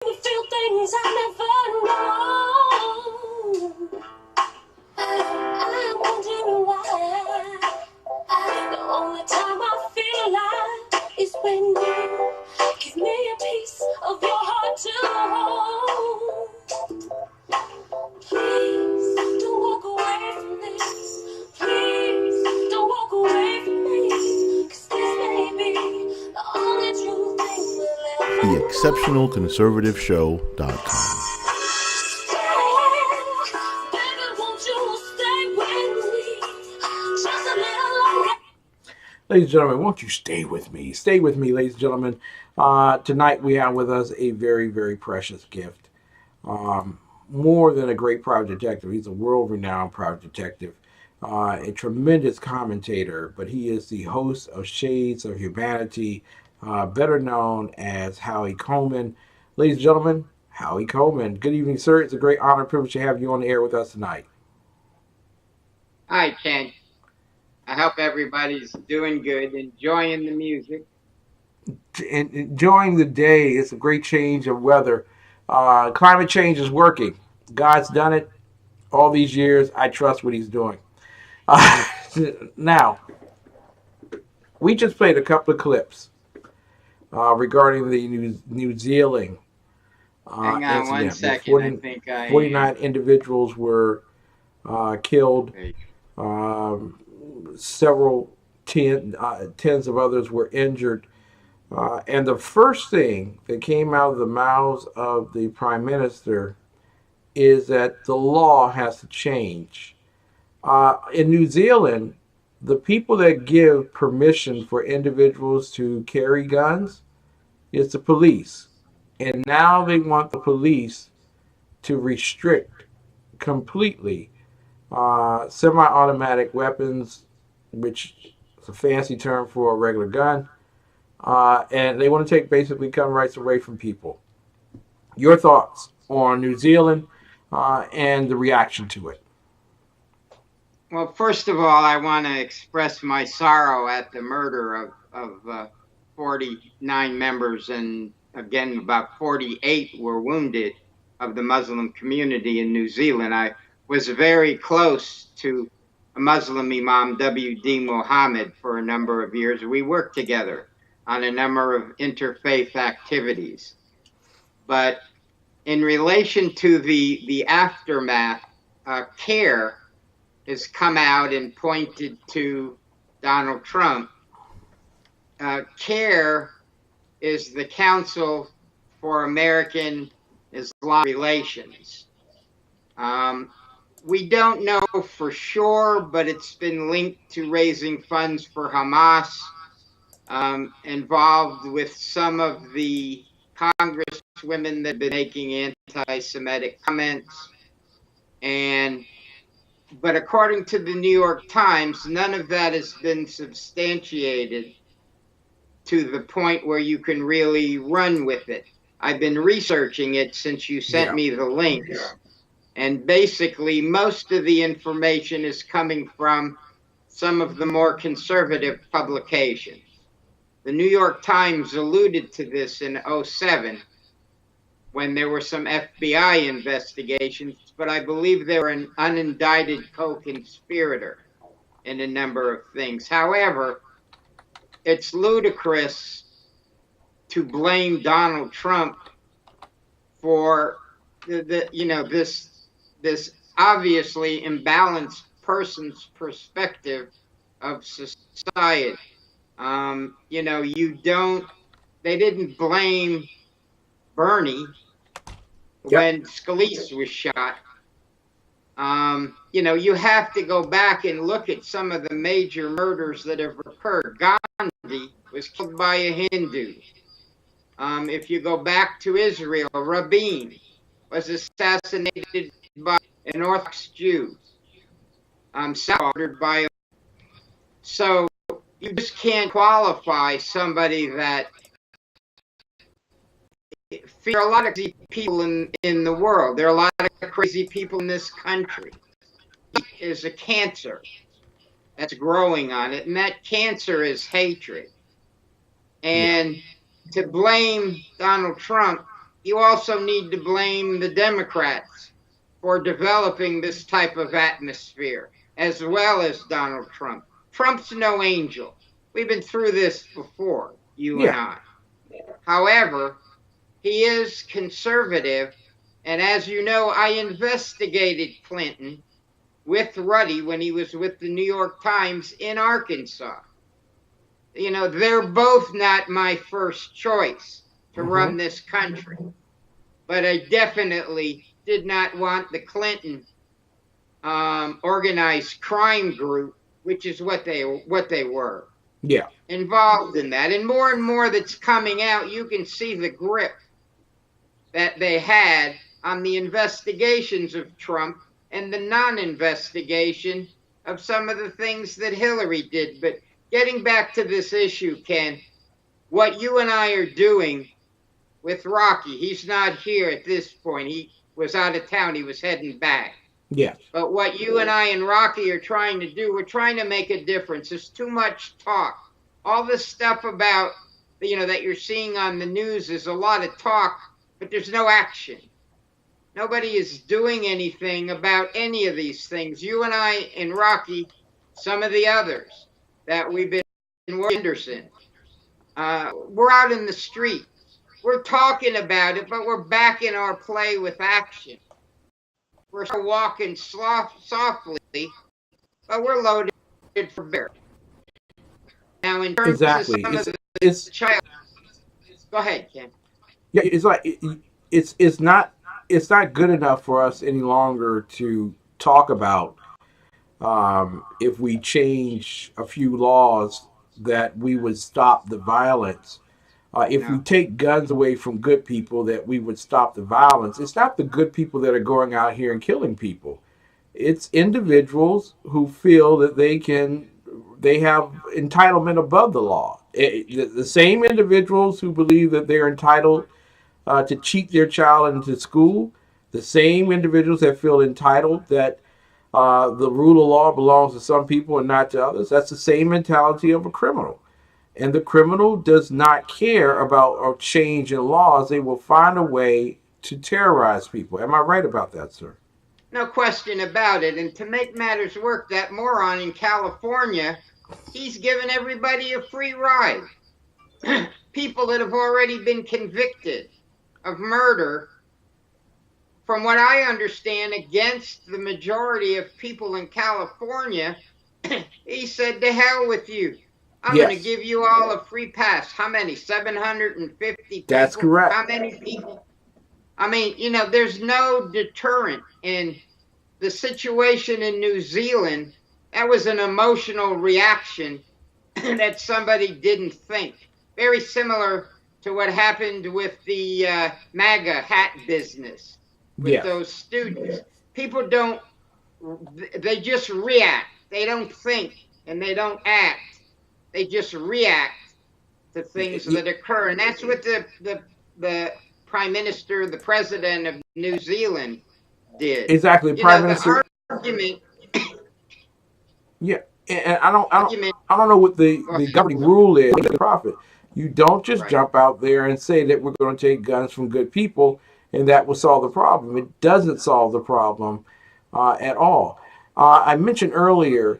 me feel things I never know. I wonder why. The only time I feel alive is when you give me a piece of your heart to hold. Please don't walk away from this. Please don't walk away from me. 'Cause this may be the only true thing we'll ever know. TheExceptionalConservative.com. Ladies and gentlemen, won't you stay with me? Stay with me, ladies and gentlemen. Tonight we have with us a very, very precious gift. More than a great private detective, he's a world-renowned private detective, a tremendous commentator, but he is the host of Shades of Humanity, better known as Howie Comen. Ladies and gentlemen, Howie Comen. Good evening, sir. It's a great honor and privilege to have you on the air with us tonight. Hi, Ken. I hope everybody's doing good, enjoying the music. Enjoying the day. It's a great change of weather. Climate change is working. God's done it all these years. I trust what he's doing. Now, we just played a couple of clips regarding the New Zealand Hang on incident. 1 second. 49 individuals were killed. Several tens of others were injured. And the first thing that came out of the mouths of the prime minister is that the law has to change. In New Zealand, the people that give permission for individuals to carry guns is the police. And now they want the police to restrict completely semi-automatic weapons, which is a fancy term for a regular gun. And they want to take basically gun rights away from people. Your thoughts on New Zealand and the reaction to it? Well, first of all, I want to express my sorrow at the murder of 49 members, and again, about 48 were wounded of the Muslim community in New Zealand. I was very close to a Muslim Imam, W.D. Muhammad, for a number of years. We worked together on a number of interfaith activities. But in relation to the aftermath, CARE has come out and pointed to Donald Trump. CARE is the Council for American Islamic Relations. We don't know for sure, but it's been linked to raising funds for Hamas, involved with some of the congresswomen that have been making anti-Semitic comments. But according to the New York Times, none of that has been substantiated to the point where you can really run with it. I've been researching it since you sent me the links. And basically, most of the information is coming from some of the more conservative publications. The New York Times alluded to this in 2007 when there were some FBI investigations, but I believe they were an unindicted co-conspirator in a number of things. However, it's ludicrous to blame Donald Trump for this obviously imbalanced person's perspective of society. They didn't blame Bernie when Scalise was shot. You have to go back and look at some of the major murders that have occurred. Gandhi was killed by a Hindu. If you go back to Israel, Rabin was assassinated by an Orthodox Jew. Slaughtered by. So you just can't qualify somebody that. There are a lot of crazy people in the world. There are a lot of crazy people in this country. It is a cancer that's growing on it, and that cancer is hatred. And to blame Donald Trump, you also need to blame the Democrats for developing this type of atmosphere, as well as Donald Trump. Trump's no angel. We've been through this before, you and Yeah. I. However, he is conservative. And as you know, I investigated Clinton with Ruddy when he was with the New York Times in Arkansas. You know, they're both not my first choice to run this country. But I definitely did not want the Clinton organized crime group, which is what they were. Yeah. Involved in that. And more that's coming out, you can see the grip that they had on the investigations of Trump and the non-investigation of some of the things that Hillary did. But getting back to this issue, Ken, what you and I are doing with Rocky, he's not here at this point. He was out of town. He was heading back. Yeah. But what you and I and Rocky are trying to do, we're trying to make a difference. There's too much talk. All this stuff about, that you're seeing on the news is a lot of talk, but there's no action. Nobody is doing anything about any of these things. You and I and Rocky, some of the others that we've been working, Anderson, we're out in the street. We're talking about it, but we're backing our play with action. We're walking softly, but we're loaded for bear. Now, in terms of some of the child, go ahead, Ken. Yeah, it's like it's not good enough for us any longer to talk about if we change a few laws that we would stop the violence. If we take guns away from good people, that we would stop the violence. It's not the good people that are going out here and killing people. It's individuals who feel that they have entitlement above the law. The same individuals who believe that they're entitled to cheat their child into school, the same individuals that feel entitled that the rule of law belongs to some people and not to others. That's the same mentality of a criminal. And the criminal does not care about a change in laws. They will find a way to terrorize people. Am I right about that, sir? No question about it. And to make matters worse, that moron in California, he's given everybody a free ride. People that have already been convicted of murder, from what I understand, against the majority of people in California, he said, to hell with you. I'm going to give you all a free pass. How many? 750 people? That's correct. How many people? I mean, there's no deterrent. And the situation in New Zealand, that was an emotional reaction that somebody didn't think. Very similar to what happened with the MAGA hat business with those students. People they just react. They don't think and they don't act. They just react to things that occur. And that's what the Prime Minister, the President of New Zealand did. Exactly. Prime Minister. The argument. Yeah. And I don't know what the governing rule is. The profit. You don't just jump out there and say that we're going to take guns from good people and that will solve the problem. It doesn't solve the problem at all. I mentioned earlier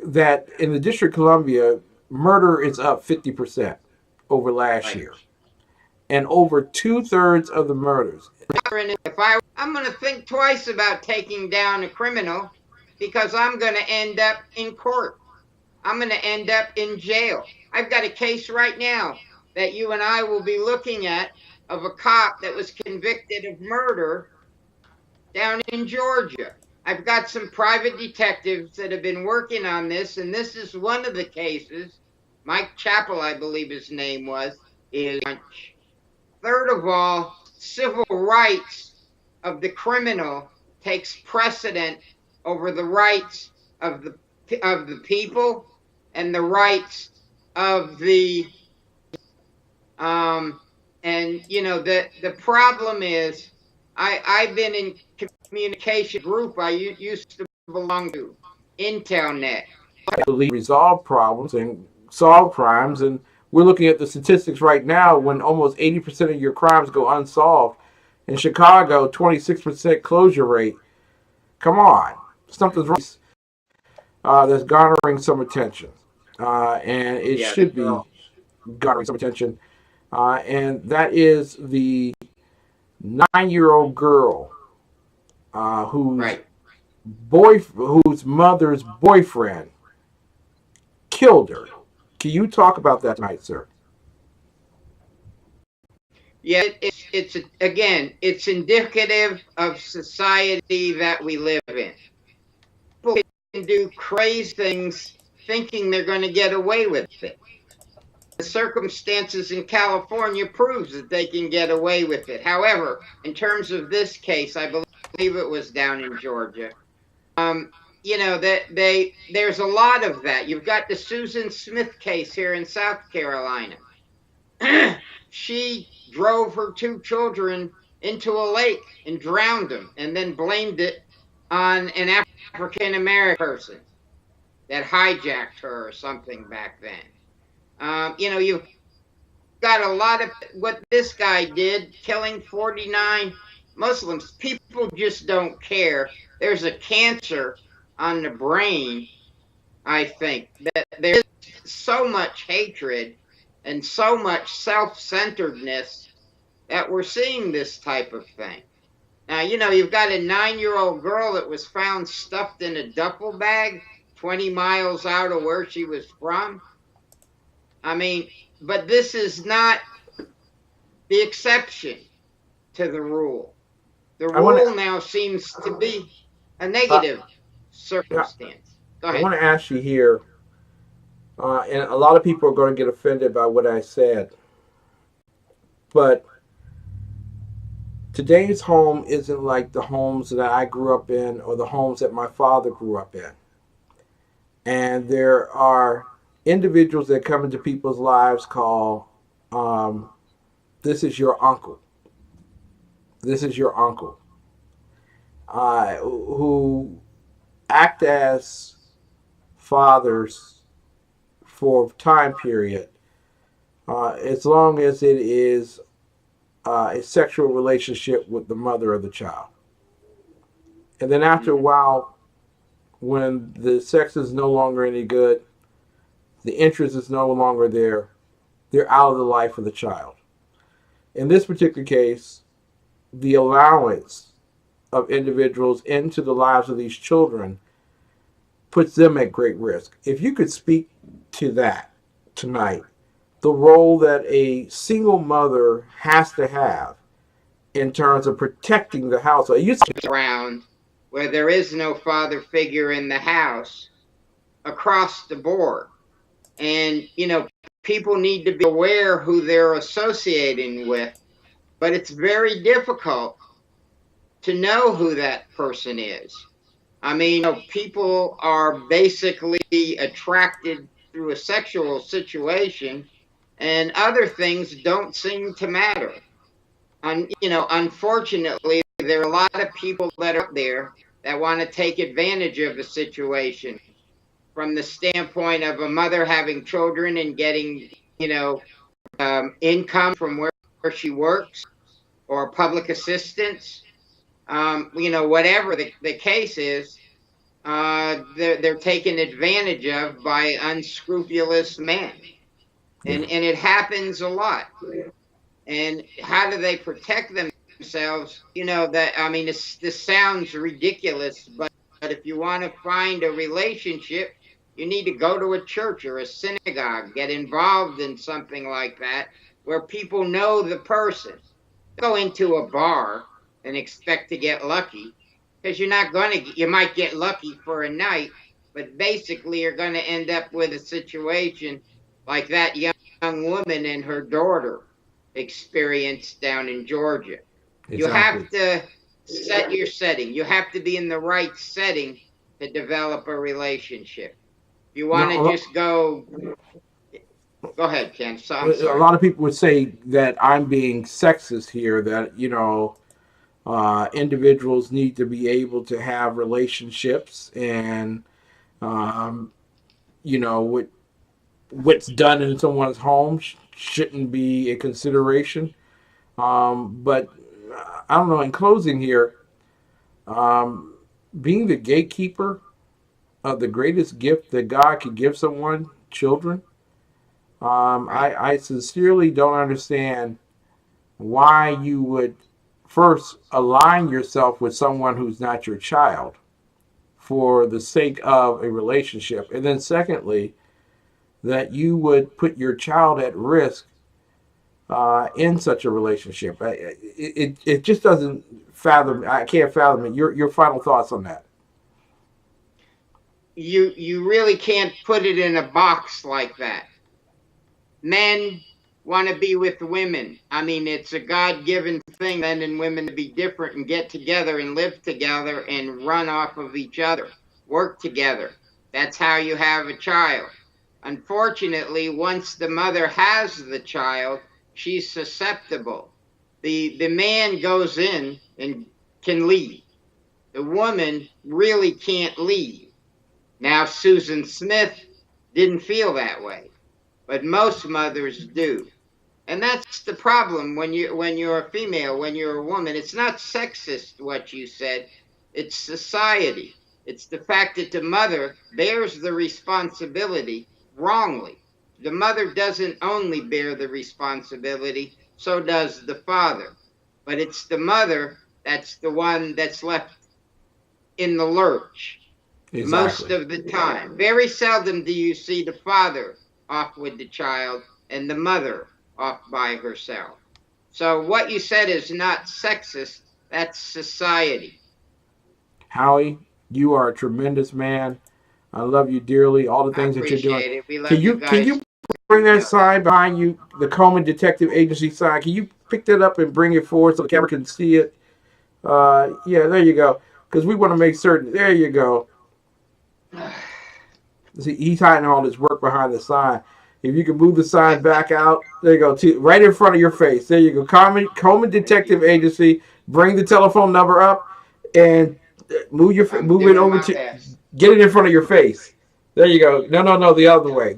that in the District of Columbia, murder is up 50% over last year. And over 2/3 of the murders. I'm going to think twice about taking down a criminal because I'm going to end up in court. I'm going to end up in jail. I've got a case right now that you and I will be looking at of a cop that was convicted of murder down in Georgia. I've got some private detectives that have been working on this, and this is one of the cases. Mike Chappell, I believe his name was, is. Third of all, civil rights of the criminal takes precedent over the rights of the people and the rights of the the problem is I've been in communication group I used to belong to, IntelNet. Resolve problems and solve crimes, and we're looking at the statistics right now when almost 80% of your crimes go unsolved. In Chicago, 26% closure rate. Come on, something's wrong. That's garnering some attention, and it Yes. should be garnering some attention. And that is the 9-year-old girl whose Right. whose mother's boyfriend killed her. Can you talk about that tonight, sir? Yeah, again, it's indicative of society that we live in. People can do crazy things thinking they're going to get away with it. The circumstances in California proves that they can get away with it. However, in terms of this case, I believe it was down in Georgia. There's a lot of that. You've got the Susan Smith case here in South Carolina. She drove her 2 children into a lake and drowned them, and then blamed it on an African American person that hijacked her or something back then. You've got a lot of what this guy did, killing 49 Muslims. People just don't care. There's a cancer on the brain, I think, that there's so much hatred and so much self-centeredness that we're seeing this type of thing. Now, you've got a 9-year-old girl that was found stuffed in a duffel bag 20 miles out of where she was from. I mean, but this is not the exception to the rule. The rule now seems to be a negative circumstance. Go ahead. I want to ask you here, and a lot of people are going to get offended by what I said, but today's home isn't like the homes that I grew up in or the homes that my father grew up in. And there are individuals that come into people's lives called, this is your uncle. This is your uncle. Who act as fathers for a time period, as long as it is a sexual relationship with the mother of the child. And then after a while, when the sex is no longer any good, the interest is no longer there, they're out of the life of the child. In this particular case, the allowance of individuals into the lives of these children puts them at great risk. If you could speak to that tonight, the role that a single mother has to have in terms of protecting the household. It used to around where there is no father figure in the house across the board. And, people need to be aware who they're associating with, but it's very difficult to know who that person is. I mean, people are basically attracted through a sexual situation, and other things don't seem to matter. And, unfortunately, there are a lot of people that are out there that want to take advantage of the situation from the standpoint of a mother having children and getting, income from where she works or public assistance. Whatever the case is, they're taken advantage of by unscrupulous men. And it happens a lot. And how do they protect themselves? This sounds ridiculous, but if you want to find a relationship, you need to go to a church or a synagogue, get involved in something like that, where people know the person. Go into a bar and expect to get lucky, because you're not going to. You might get lucky for a night, but basically you're going to end up with a situation like that young woman and her daughter experienced down in Georgia. Exactly. You have to set your setting. You have to be in the right setting to develop a relationship. You want to just go ahead, Ken. So I'm sorry. A lot of people would say that I'm being sexist here, that, individuals need to be able to have relationships and, with what's done in someone's home shouldn't be a consideration. But I don't know. In closing here, um, being the gatekeeper of the greatest gift that God could give someone, children, Right. I sincerely don't understand why you would first align yourself with someone who's not your child for the sake of a relationship. And then, secondly, that you would put your child at risk in such a relationship. It just doesn't fathom. I can't fathom it. Your final thoughts on that? You really can't put it in a box like that. Men want to be with women. I mean, it's a God-given thing, men and women, to be different and get together and live together and run off of each other, work together. That's how you have a child. Unfortunately, once the mother has the child, she's susceptible. The man goes in and can leave. The woman really can't leave. Now, Susan Smith didn't feel that way, but most mothers do. And that's the problem when you're a female, when you're a woman. It's not sexist what you said. It's society. It's the fact that the mother bears the responsibility wrongly. The mother doesn't only bear the responsibility, so does the father. But it's the mother that's the one that's left in the lurch most Exactly. of the time. Very seldom do you see the father off with the child and the mother off by herself. So what you said is not sexist, that's society. Howie, you are a tremendous man. I love you dearly. All the I things that you're doing. appreciate it. We Can love you you can guys. you bring You that know that. sign behind you, the Coleman Detective Agency sign? Can you pick that up and bring it forward so the camera can see it? Yeah, there you go. Because we want to make certain. There you go. See, he's hiding all his work behind the sign. If you can move the sign back out, there you go, right in front of your face. There you go. Coleman Detective Agency. Bring the telephone number up and I'm move it doing over my to best. get it in front of your face. There you go. No, no, no, the other way,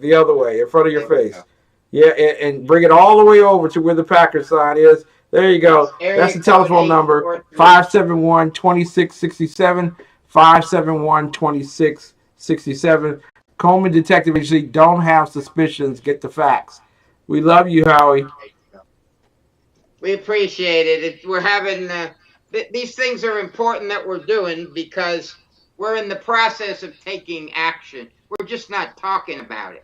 in front of your There we face. go. Yeah, and bring it all the way over to where the Packers sign is. There you go. It's That's area the code telephone number 843. 571 2667. 571 2667. Coleman Detective Agency. Don't have suspicions. Get the facts. We love you, Howie. We appreciate it. We're having these things are important that we're doing because we're in the process of taking action. We're just not talking about it.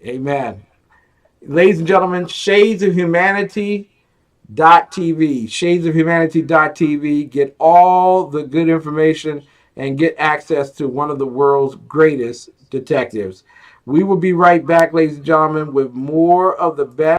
Amen. Ladies and gentlemen, Shades of Humanity TV. TV. Get all the good information and get access to one of the world's greatest detectives. We will be right back, ladies and gentlemen, with more of the best